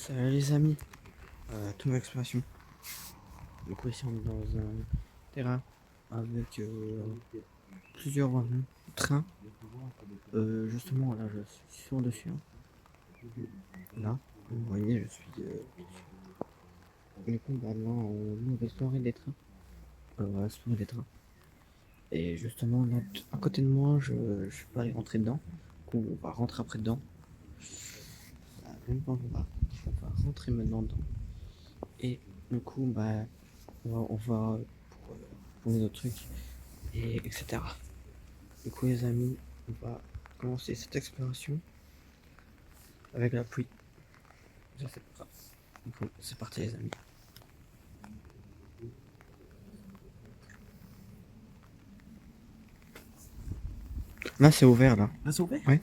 Salut les amis, toute exploration. Du coup ici on est dans un terrain avec plusieurs trains. Justement là je suis sur dessus. Là, vous voyez je suis du coup bah, là on va explorer des trains. On va explorer des trains. Et justement là à côté de moi je peux pas aller rentrer dedans. Du coup on va rentrer après dedans. Même pas on va rentrer maintenant dedans. Et du coup bah on va pour les autres trucs et etc. Du coup les amis, on va commencer cette exploration avec la pluie. Ça c'est pas grave. Du coup, c'est parti les amis. Là c'est ouvert là. Là, c'est ouvert? Ouais.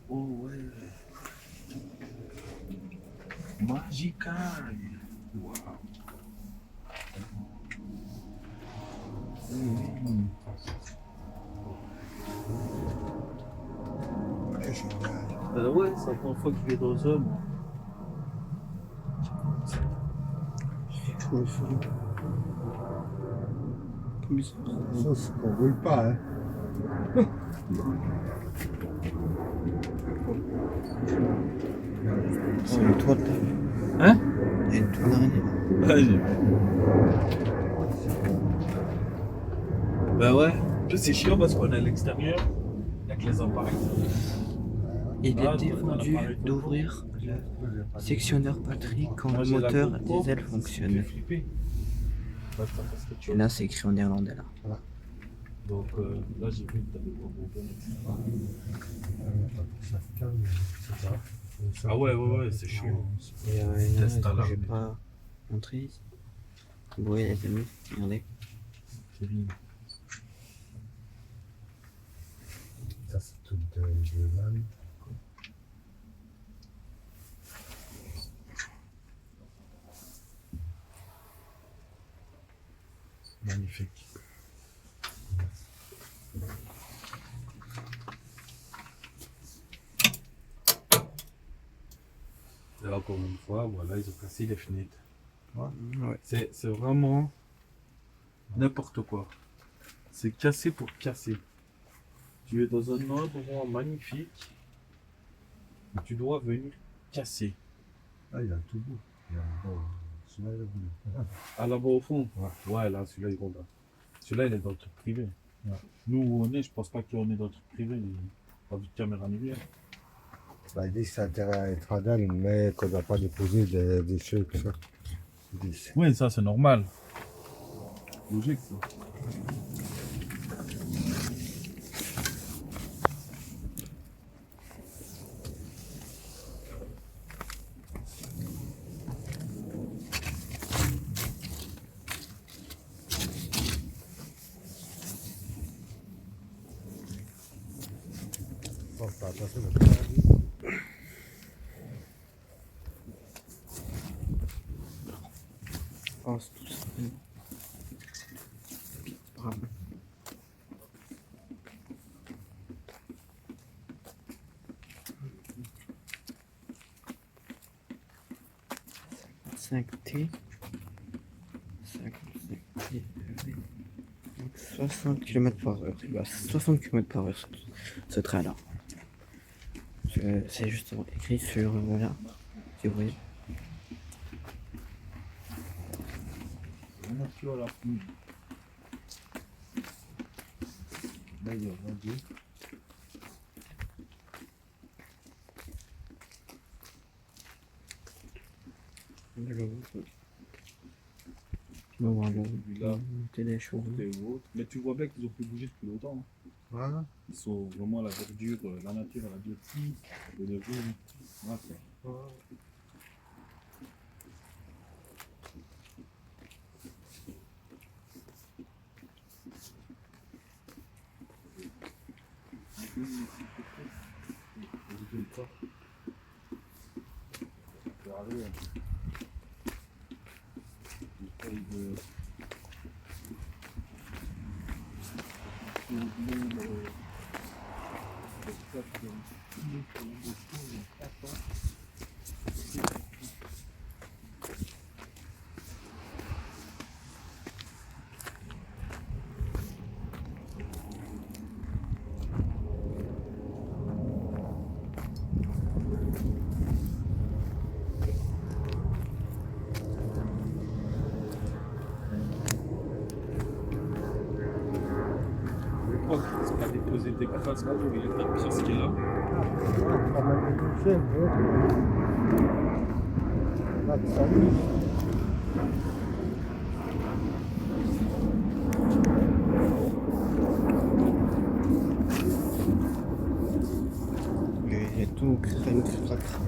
Oh ouais. Magical. Wow. Ouais, génial. Ouais, c'est la première fois que je vais dans un. Je me souviens. Comme bizarre. Ça, c'est qu'on roule pas, hein. C'est une toile là. Hein? Il y a une toile d'araignée là. Vas-y. Bah ouais. En plus, c'est chiant parce qu'on est à l'extérieur. Il y a que les appareils. Il est Ah, défendu l'appareil photo. d'ouvrir le sectionneur batterie quand Moi, le j'ai la moteur GoPro. diesel J'ai fonctionne. flippé. Bah, ça, parce que tu Et vois. là c'est écrit en néerlandais là. Donc là, j'ai vu que t'avais pas bon, etc. Ça se calme, c'est ça. Ah ouais, c'est chaud. Et Test là, à j'ai l'armée. pas montré ici. Vous voyez les amis, regardez. C'est bien. Ça, c'est tout de vanne. Magnifique. Là, encore une fois, voilà, ils ont cassé les fenêtres. Ouais. C'est vraiment n'importe quoi. C'est cassé pour casser. Tu es dans un endroit magnifique et tu dois venir casser. Ah, il a tout beau. Il a bon, celui-là, il a voulu. Ah, là-bas au fond? Ouais. Ouais, là, celui-là, il est là. Celui-là, il est dans le truc privé. Ouais. Nous, où on est, je pense pas qu'on est dans le truc privé. Il n'y a pas vu de caméra ni rien. Bah, il dit que c'est intérêt à être adal, mais qu'on ne doit pas déposer des choses comme ça. Il dit, Oui, ça, c'est normal. Logique, ça. faut faire attention de pas. Oh, c'est tout ça. Bravo. T 55T, donc 60 km/h. Il va 60 km/h ce train-là. C'est justement écrit sur là, si vous voyez. On a tué à la pluie. D'ailleurs, on dit. On va voir Celui-là, monter des choses. portée ou autre. Mais tu vois bien qu'ils ont pu bouger depuis longtemps. Hein. Voilà. Ils sont vraiment à la verdure, la nature, elle a bien pris. Et les jours, voilà, quoi. préparer un peu. J'essaye de soulever le stock de façon. Je crois qu'il sera déposé des crasses là, il y a quatre pièces qui est là. Ah, pas mal de toucher, là, tu s'amuses. Et tout crème cracra.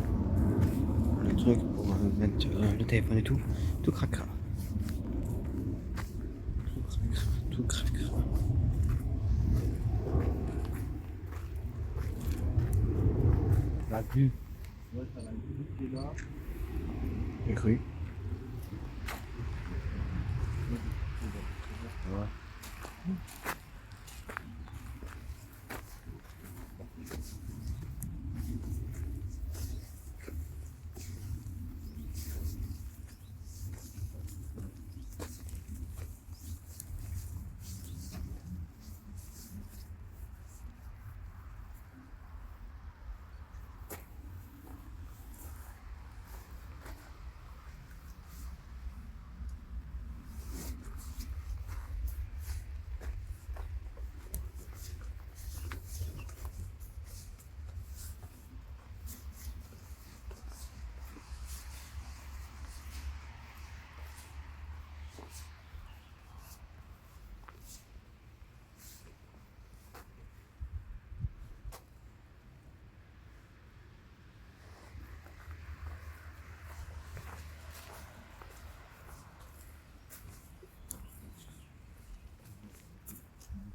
Le truc pour mettre le téléphone et tout cracra. Tout cracra. La vue. Ouais, t'as la grille qui est là. J'ai cru. Ouais.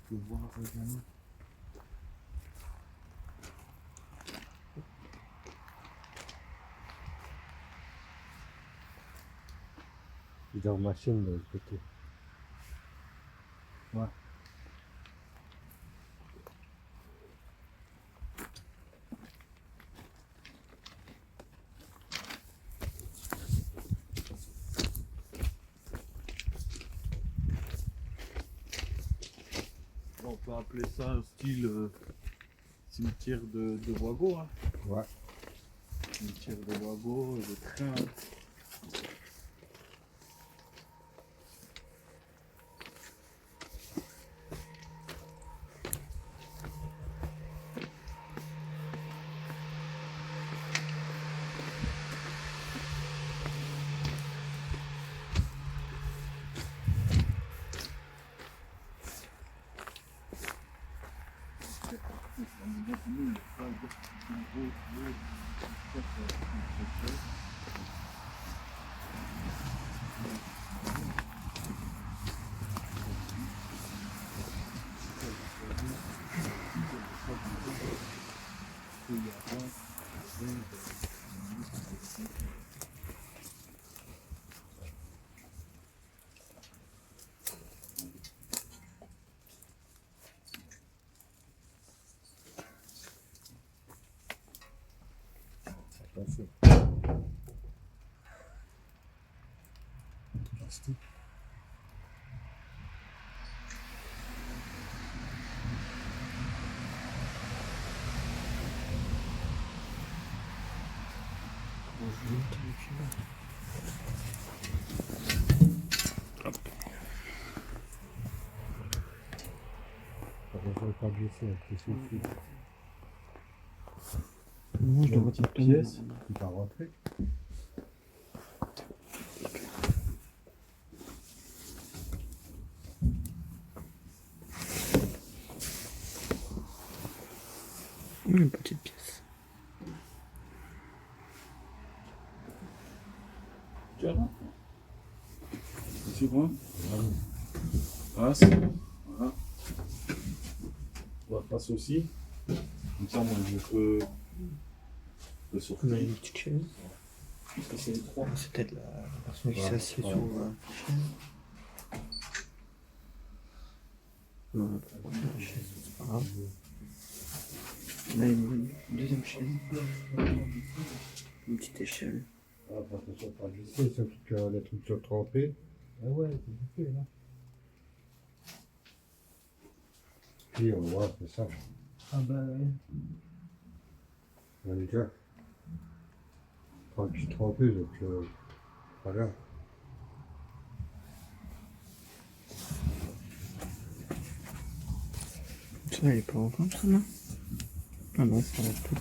Tu peux voir, regarde. Il est en machine de l'autre côté. Ouais. On peut appeler ça un style cimetière de Wago. Hein. Ouais. Cimetière de Wago, de train. Attention. Plastique. Attention de pas blesser avec les soucis. Non, je dois Une petite pièce. Tu t'as rentré. Une petite pièce. Tu as là. C'est bon. Voilà. Passe. Voilà. On va passer aussi. Comme ça, moi, je peux On a sortir. une petite chaise. Ça, c'est les trois. C'est peut-être la personne qui Ouais, s'assied ouais. sur la chaise. Non, on va pas prendre la chaise, c'est pas grave. Là, il y a une deuxième chaise. Une petite échelle. Ah, attention, pas glisser, surtout que les trucs sont trempés. Ah ouais, c'est glissé là. Puis on voit, c'est ça. Ah bah ouais. On est déjà. Tranquille, trempé, donc voilà. Ça, elle est pas en compte, ça, non? Ah non, ça va tout.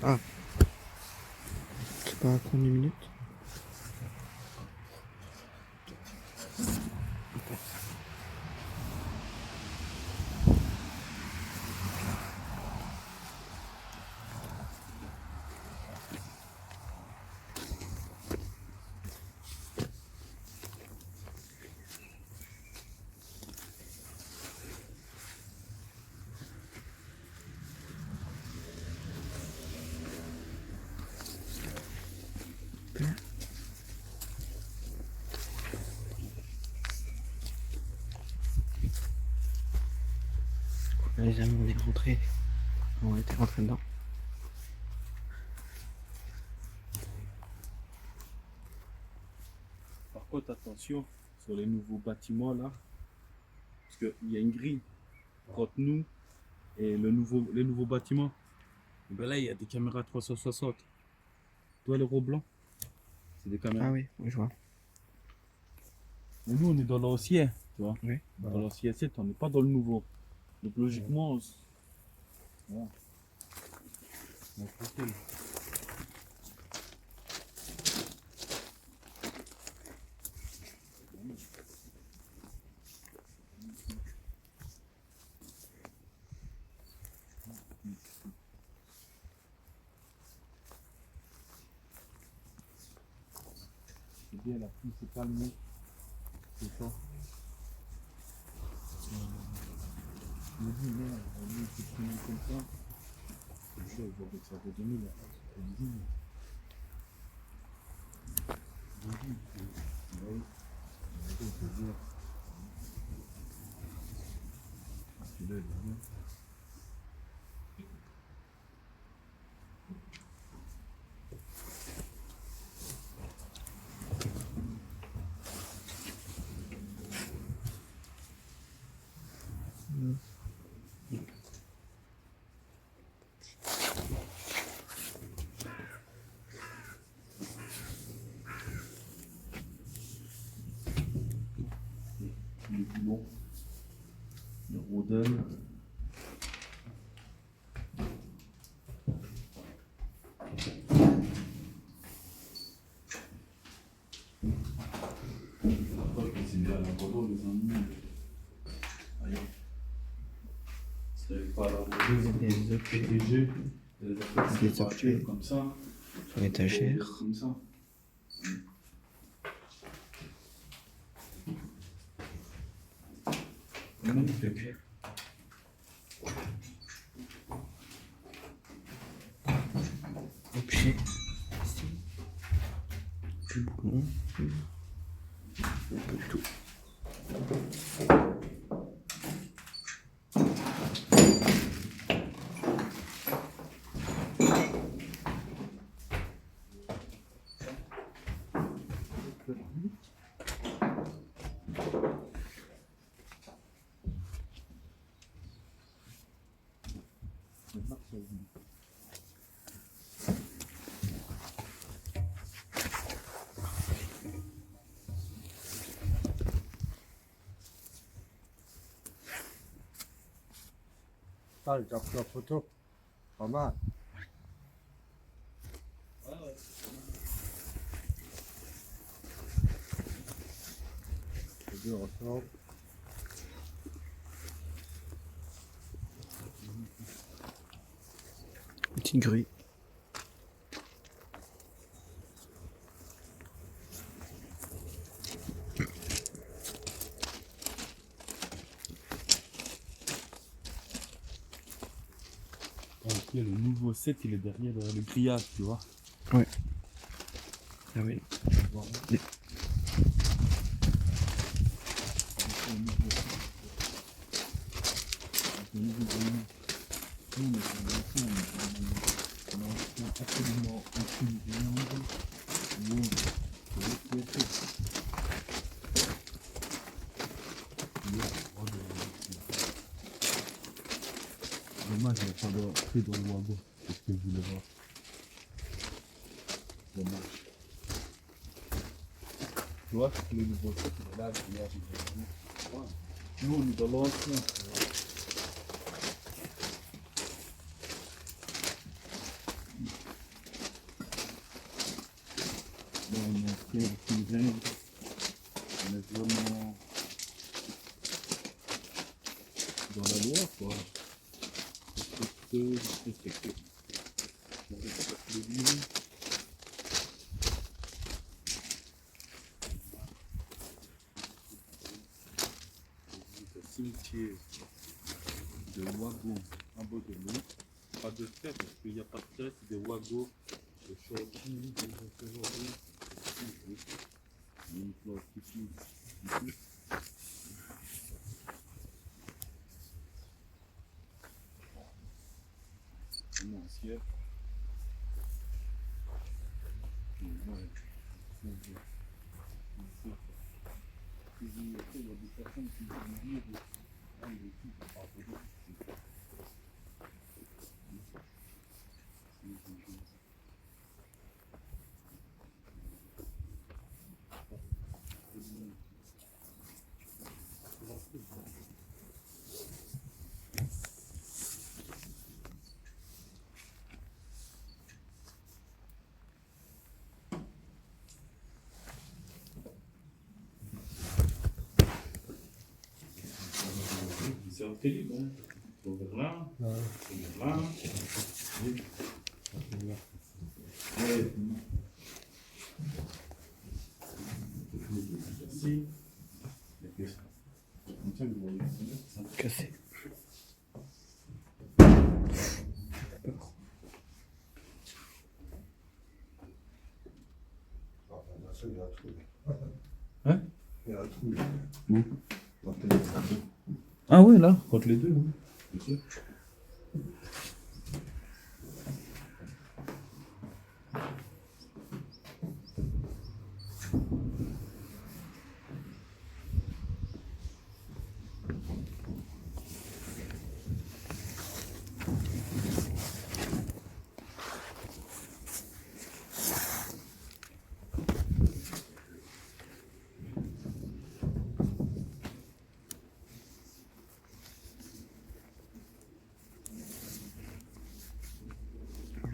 Ah. C'est pas à combien de minutes? Là, les amis, on est rentrés. On était rentrés dedans. Par contre, attention sur les nouveaux bâtiments là, parce qu'il y a une grille entre nous et les nouveaux bâtiments. Et ben là, il y a des caméras 360. Tu vois les roues blancs? C'est des caméras. Ah oui, oui, je vois. Mais nous, on est dans l'ancien, tu vois. Oui. Dans l'ancien site, on n'est pas dans le nouveau. Donc logiquement, voilà. On est tranquille. C'est bien, la pluie s'est calmée. C'est ça. Je me dis, merde, on est effectivement comme ça. Je sais, aujourd'hui, ça va donner là. C'est visible. Oui. Je veux dire. Puis là, il est bien. Les boulons, les rondelles. C'est bien l'abandon, les amis. Allez. C'est pas l'abandon, Des objets PDG. Des objets. Comme ça. sur l'étagère. Comme ça. Objet. Objet. Ici. Du boulon. Un peu de tout. Ah, j'ai pris la photo. Pas mal. Les deux ensemble. Une petite grue. le nouveau set, il est derrière le grillage, tu vois. Ah oui. Les- Absolument aucune viande. Dommage, il n'y a pas de prix dans le wagon. C'est ce que je voulais voir. Dommage. Tu vois, le nouveau set, il est là, il est là, il est là. Nous, on est dans l'ancien. On est vraiment dans la loi, quoi. Respecter. On respecte les lieux. Le cimetière de Ouago en bas de l'eau. Pas de trait, parce qu'il n'y a pas de trait, c'est des Ouago, de Chordy, des Chordy. Une fleur qui pousse ici. Un ancien. Il y a des personnes qui vont dire ah, il est tout pardonné. C'est un télé, hein. Faut vers là, faut vers là. Oui. Ouais. Ici. Comme ça, vous voyez. Cassé. Il y a un trou. Hein? Il y a un trou. Où? Entre les deux. Ah oui, là, entre les deux, oui. Bien sûr.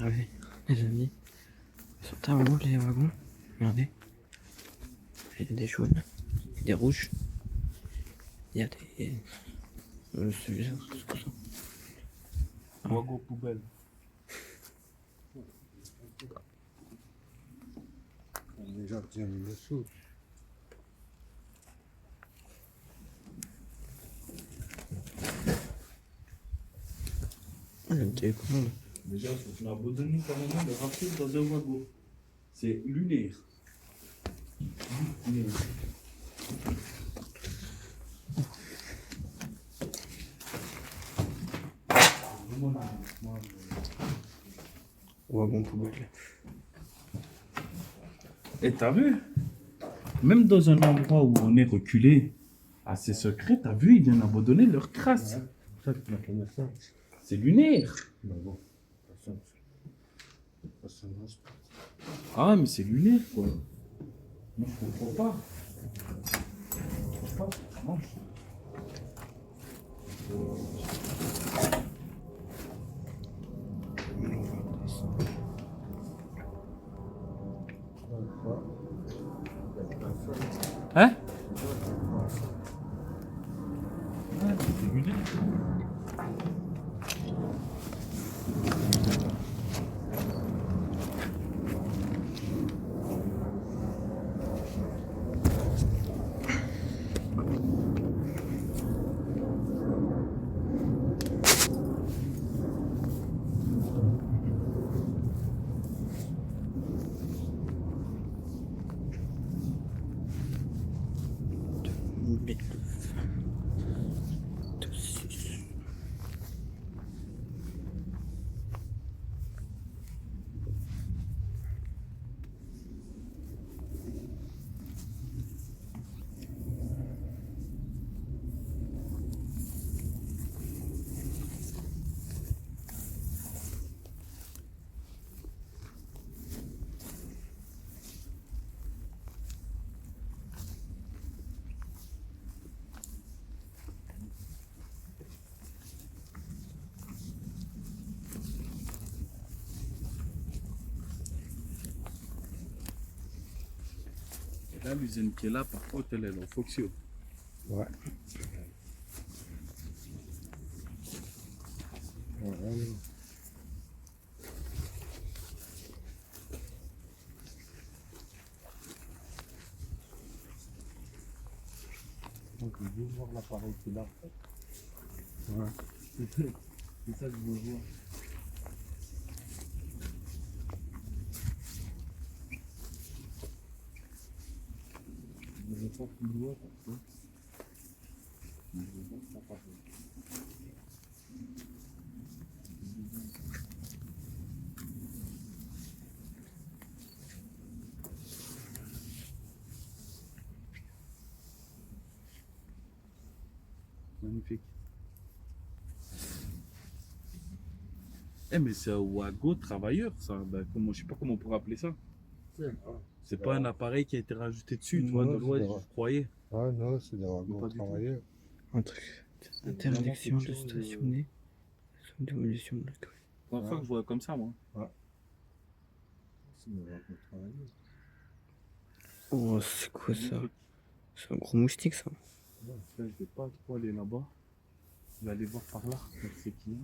Ah oui, les amis. Ils sont tellement beaux les wagons. Regardez. Il y a des jaunes, il y a des rouges. Il y a des. Celui-là, c'est quoi ça? Wago poubelle. Les gens tiennent dessous. Ah, il y a une télécommande. Déjà, on a abandonné carrément le rafle dans un wagon. C'est lunaire. Lunaire. Vraiment lunaire. Wagon poubelle. Et t'as vu? Même dans un endroit où on est reculé, assez secret, t'as vu, ils viennent abandonner leur crasse. Ouais. Ça, tu m'as connu ça. C'est lunaire. Mais bon, personne ne reste pas. Ah, mais c'est lunaire, quoi. Moi, je comprends pas. Je comprends pas. Vraiment, Hein? Ouais, c'est lunaire. 1009. 26. Et là, l'usine qui est là, par contre, elle est en fonction. Ouais. Ouais. Donc, je veux voir l'appareil qui est là. Ouais. C'est ça que je veux voir. Je vais pas plus loin parce que je vais voir l'appareil. Magnifique. Eh mais c'est un wagon travailleur ça. Ben, comment, je sais pas comment on pourrait appeler ça. C'est pas un appareil qui a été rajouté dessus, toi, Non, de loin, c'est vrai. je croyais. Ah non, c'est des Pas wagons du tout. travailleurs. Un truc. vraiment Interdiction quelque de chose, stationner. Sous démolition de la grue. Première fois que je vois comme ça, moi. C'est des wagons travailleurs. Oh, c'est quoi ça? C'est un gros moustique ça. Là, je vais pas trop aller là-bas. Je vais aller voir par là. C'est qui?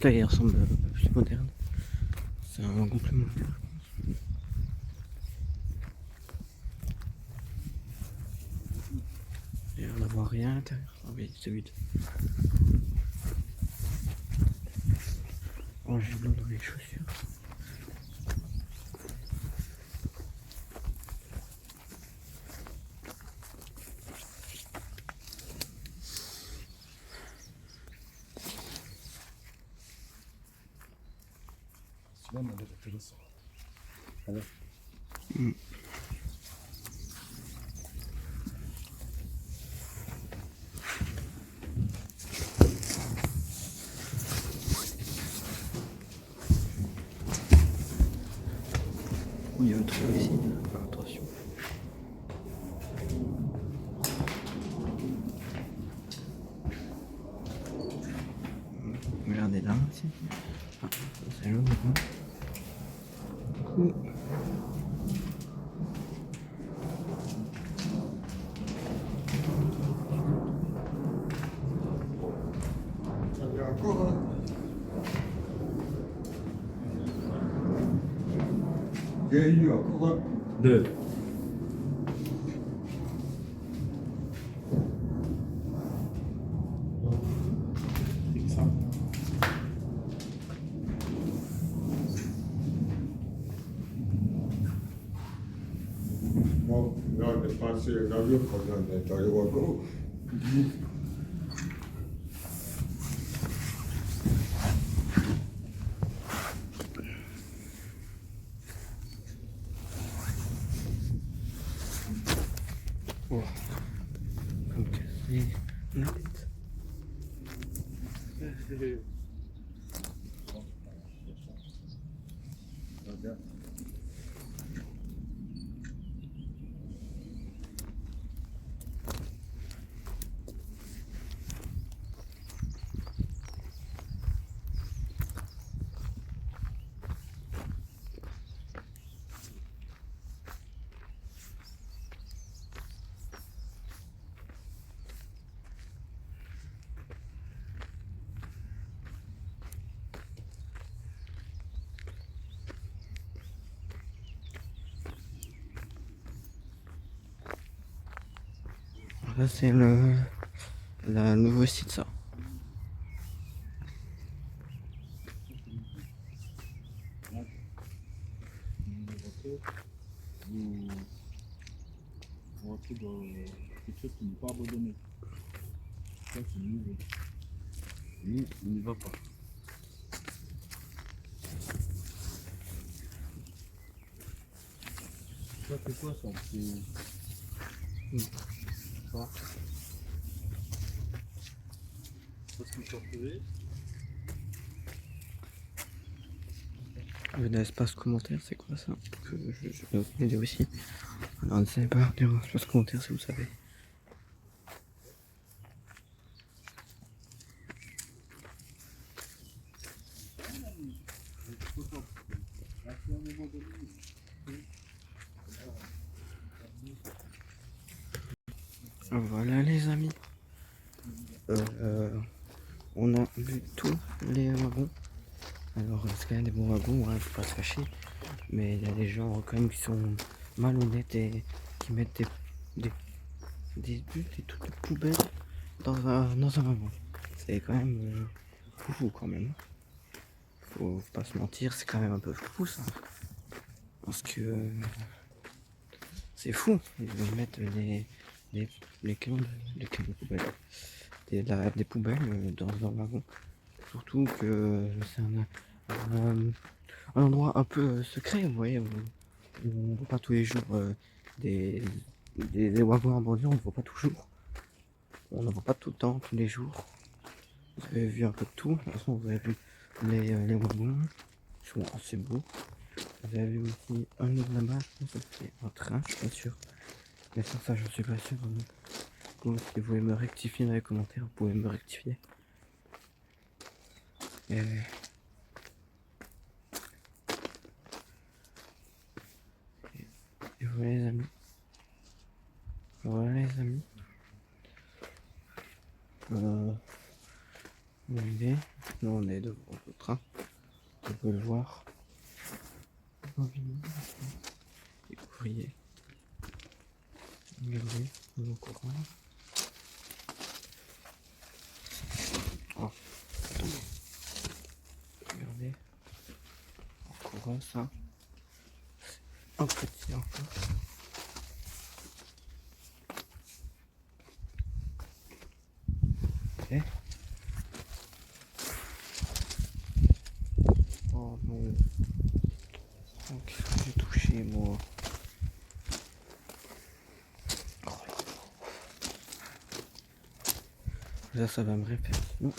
Là, il ressemble un peu plus moderne. C'est un wagon plus moderne. Il y a l'air d'avoir rien à l'intérieur. Ah oui, c'est vide. Oh, j'ai de l'eau dans les chaussures. Celui-là m'a l'air intéressant. Allez. Il y a le trou ici. Enfin, attention. Regardez là aussi. Ah, c'est l'autre. Il y a encore un. Il y a eu encore un. Deux. C'est ça. Bon, là, on est passé l'avion quand on est allé au Congo. Oh. Comme casser la tête. Là, c'est le nouveau site, ça. Vous rentrez dans quelque chose qui n'est pas abandonné. Ça, c'est nouveau. Nous, on n'y va pas. Ça, c'est quoi ça? C'est. Ça. Parce que je suis retrouvé. L'espace commentaire, c'est quoi ça? Que je vais aucune idée aussi. Alors, n'hésitez pas à dire l'espace commentaire si vous savez. Voilà les amis. On a vu tous les wagons. Alors, c'est quand même des bons wagons, hein, faut pas se cacher. Mais il y a des gens quand même qui sont malhonnêtes et qui mettent des trucs de poubelle dans un wagon. C'est quand même fou quand même. Faut pas se mentir, c'est quand même un peu fou ça. Parce que c'est fou. Ils mettent les camions de poubelle. Des poubelles dans un wagon. Surtout que c'est un endroit un peu secret, vous voyez, où on ne voit pas tous les jours des wagons abandonnés, on ne voit pas toujours. On ne voit pas tout le temps, tous les jours. Vous avez vu un peu de tout. De toute façon, vous avez vu les wagons. Ils sont assez beaux. Vous avez vu aussi un autre là-bas, je pense que c'est un train, je suis pas sûr. Mais ça je suis pas sûr. Donc, si vous voulez me rectifier dans les commentaires, vous pouvez me rectifier. Et voilà les amis. Voilà les amis. Nous on est devant le train. Vous pouvez le voir. Les ouvriers. Regardez, nous courant. Oh. Regardez. Encore ça. Un petit encore. Ok. Oh non. Oh, qu'est-ce que j'ai touché moi? Oh. Ça va me répéter. Non.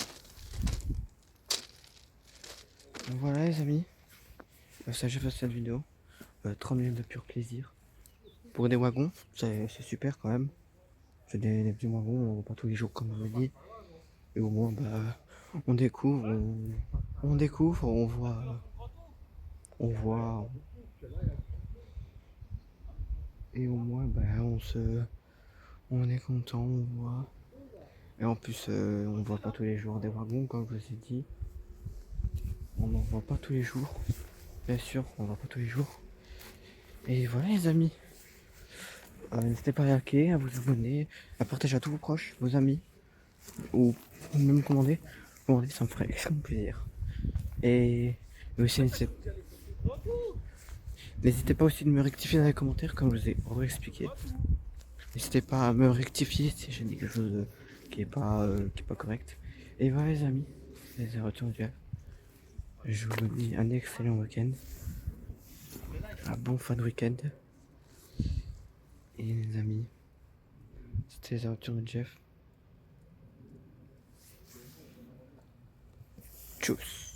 Voilà les amis. Ça j'ai fait cette vidéo. 30 minutes de pur plaisir. Pour des wagons, c'est super quand même. C'est des petits wagons, on voit pas tous les jours comme on l'a dit. Et au moins, bah, on découvre, on découvre, on voit, et au moins, bah, on est content, on voit. Et en plus, on voit pas tous les jours des wagons, comme je vous ai dit. On n'en voit pas tous les jours. Bien sûr, on voit pas tous les jours. Et voilà les amis. N'hésitez pas à liker, à vous abonner, à partager à tous vos proches, vos amis. Ou même commander. Commander, ça me ferait extrêmement plaisir. Et aussi, n'hésitez pas aussi de me rectifier dans les commentaires, comme je vous ai réexpliqué. N'hésitez pas à me rectifier si j'ai dit quelque chose qui est pas correct. Et voilà les amis, les retours du je vous dis un excellent week-end. Un bon fin de week-end. Et les amis, c'était les aventures de Jeff. Tchuss.